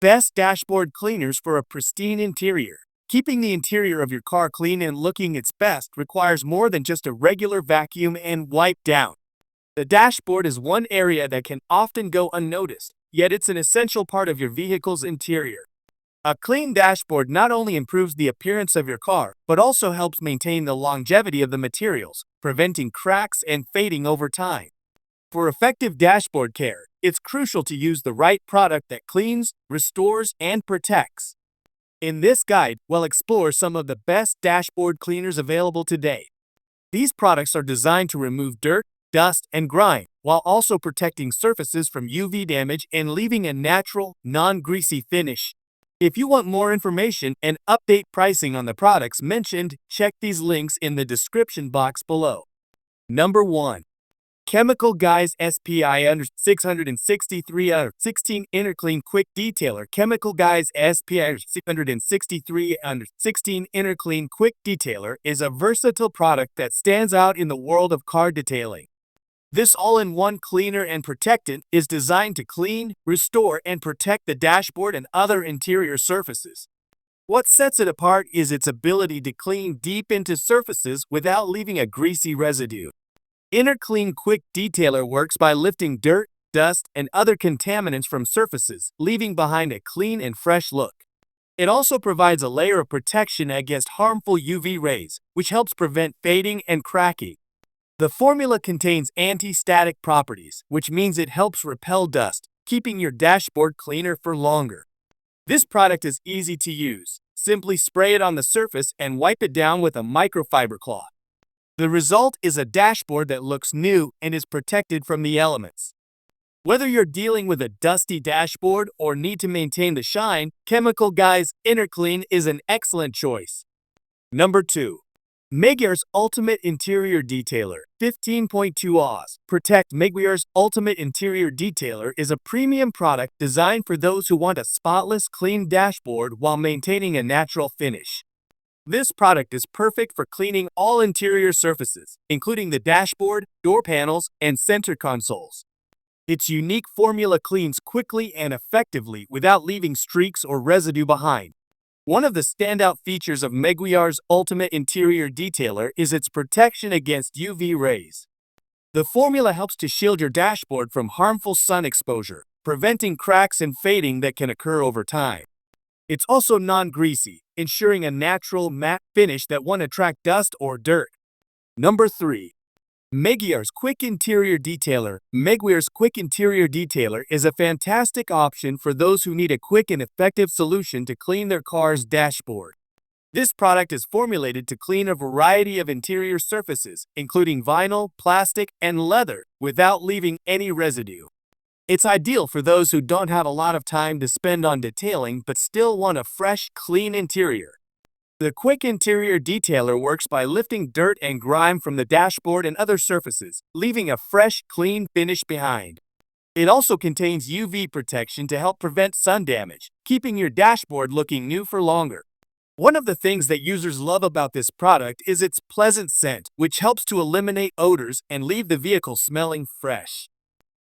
best dashboard cleaners for a pristine interior. Keeping the interior of your car clean and looking its best requires more than just a regular vacuum and wipe down. The dashboard is one area that can often go unnoticed, yet it's an essential part of your vehicle's interior. A clean dashboard not only improves the appearance of your car, but also helps maintain the longevity of the materials, preventing cracks and fading over time. For effective dashboard care, it's crucial to use the right product that cleans, restores, and protects. In this guide, we'll explore some of the best dashboard cleaners available today. These products are designed to remove dirt, dust, and grime, while also protecting surfaces from UV damage and leaving a natural, non-greasy finish. If you want more information and update pricing on the products mentioned, check these links in the description box below. Number 1. Chemical Guys SPI 663 16 Inner Clean Quick Detailer. Chemical Guys SPI 663 16 Inner Clean Quick Detailer is a versatile product that stands out in the world of car detailing. This all-in-one cleaner and protectant is designed to clean, restore, and protect the dashboard and other interior surfaces. What sets it apart is its ability to clean deep into surfaces without leaving a greasy residue. Inner Clean Quick Detailer works by lifting dirt, dust, and other contaminants from surfaces, leaving behind a clean and fresh look. It also provides a layer of protection against harmful UV rays, which helps prevent fading and cracking. The formula contains anti-static properties, which means it helps repel dust, keeping your dashboard cleaner for longer. This product is easy to use. Simply spray it on the surface and wipe it down with a microfiber cloth. The result is a dashboard that looks new and is protected from the elements. Whether you're dealing with a dusty dashboard or need to maintain the shine, Chemical Guys Inner Clean is an excellent choice. Number 2. Meguiar's Ultimate Interior Detailer 15.2 Oz. Protect. Meguiar's Ultimate Interior Detailer is a premium product designed for those who want a spotless, clean dashboard while maintaining a natural finish. This product is perfect for cleaning all interior surfaces, including the dashboard, door panels, and center consoles. Its unique formula cleans quickly and effectively without leaving streaks or residue behind. One of the standout features of Meguiar's Ultimate Interior Detailer is its protection against UV rays. The formula helps to shield your dashboard from harmful sun exposure, preventing cracks and fading that can occur over time. It's also non-greasy, ensuring a natural, matte finish that won't attract dust or dirt. Number 3. Meguiar's Quick Interior Detailer. Meguiar's Quick Interior Detailer is a fantastic option for those who need a quick and effective solution to clean their car's dashboard. This product is formulated to clean a variety of interior surfaces, including vinyl, plastic, and leather, without leaving any residue. It's ideal for those who don't have a lot of time to spend on detailing but still want a fresh, clean interior. The Quick Interior Detailer works by lifting dirt and grime from the dashboard and other surfaces, leaving a fresh, clean finish behind. It also contains UV protection to help prevent sun damage, keeping your dashboard looking new for longer. One of the things that users love about this product is its pleasant scent, which helps to eliminate odors and leave the vehicle smelling fresh.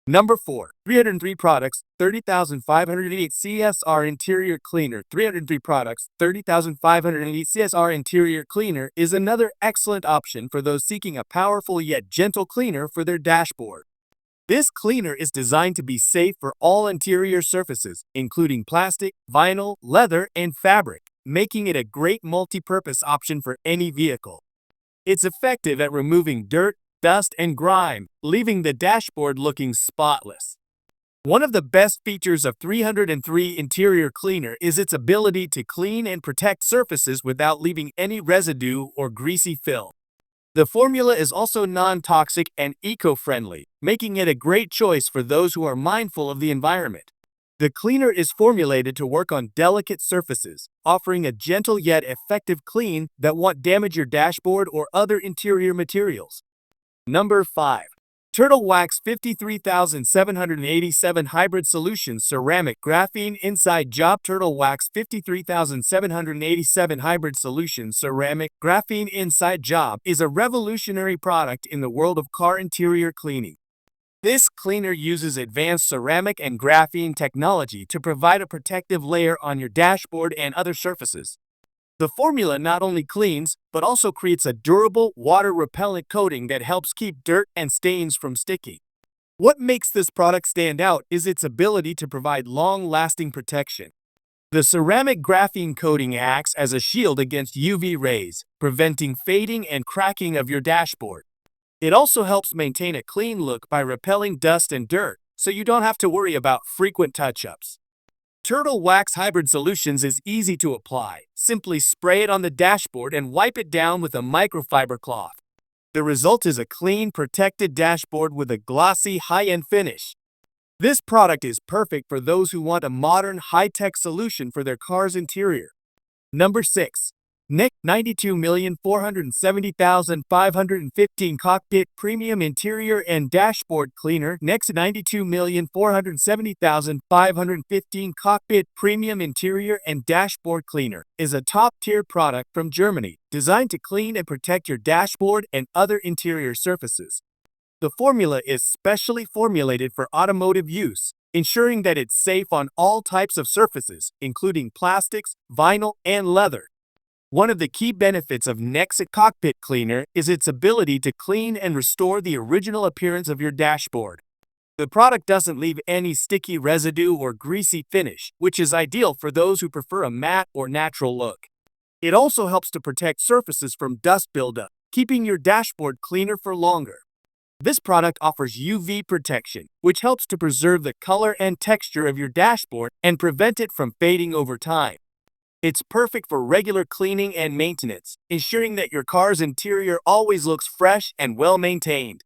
Number 4. 303 products, 30,508 CSR Interior Cleaner. 303 products, 30,508 CSR Interior Cleaner is another excellent option for those seeking a powerful yet gentle cleaner for their dashboard. This cleaner is designed to be safe for all interior surfaces, including plastic, vinyl, leather, and fabric, making it a great multi-purpose option for any vehicle. It's effective at removing dirt, dust, and grime, leaving the dashboard looking spotless. One of the best features of 303 Interior Cleaner is its ability to clean and protect surfaces without leaving any residue or greasy film. The formula is also non-toxic and eco-friendly, making it a great choice for those who are mindful of the environment. The cleaner is formulated to work on delicate surfaces, offering a gentle yet effective clean that won't damage your dashboard or other interior materials. Number 5. Turtle Wax 53787 Hybrid Solution Ceramic Graphene Inside Job. Turtle Wax 53787 Hybrid Solution Ceramic Graphene Inside Job is a revolutionary product in the world of car interior cleaning. This cleaner uses advanced ceramic and graphene technology to provide a protective layer on your dashboard and other surfaces. The formula not only cleans, but also creates a durable, water-repellent coating that helps keep dirt and stains from sticking. What makes this product stand out is its ability to provide long-lasting protection. The ceramic graphene coating acts as a shield against UV rays, preventing fading and cracking of your dashboard. It also helps maintain a clean look by repelling dust and dirt, so you don't have to worry about frequent touch-ups. Turtle Wax Hybrid Solutions is easy to apply. Simply spray it on the dashboard and wipe it down with a microfiber cloth. The result is a clean, protected dashboard with a glossy, high-end finish. This product is perfect for those who want a modern, high-tech solution for their car's interior. Number 6. NEC 92,470,515 Cockpit Premium Interior and Dashboard Cleaner. NEC 92,470,515 Cockpit Premium Interior and Dashboard Cleaner is a top-tier product from Germany, designed to clean and protect your dashboard and other interior surfaces. The formula is specially formulated for automotive use, ensuring that it's safe on all types of surfaces, including plastics, vinyl, and leather. One of the key benefits of NEC Cockpit Cleaner is its ability to clean and restore the original appearance of your dashboard. The product doesn't leave any sticky residue or greasy finish, which is ideal for those who prefer a matte or natural look. It also helps to protect surfaces from dust buildup, keeping your dashboard cleaner for longer. This product offers UV protection, which helps to preserve the color and texture of your dashboard and prevent it from fading over time. It's perfect for regular cleaning and maintenance, ensuring that your car's interior always looks fresh and well maintained.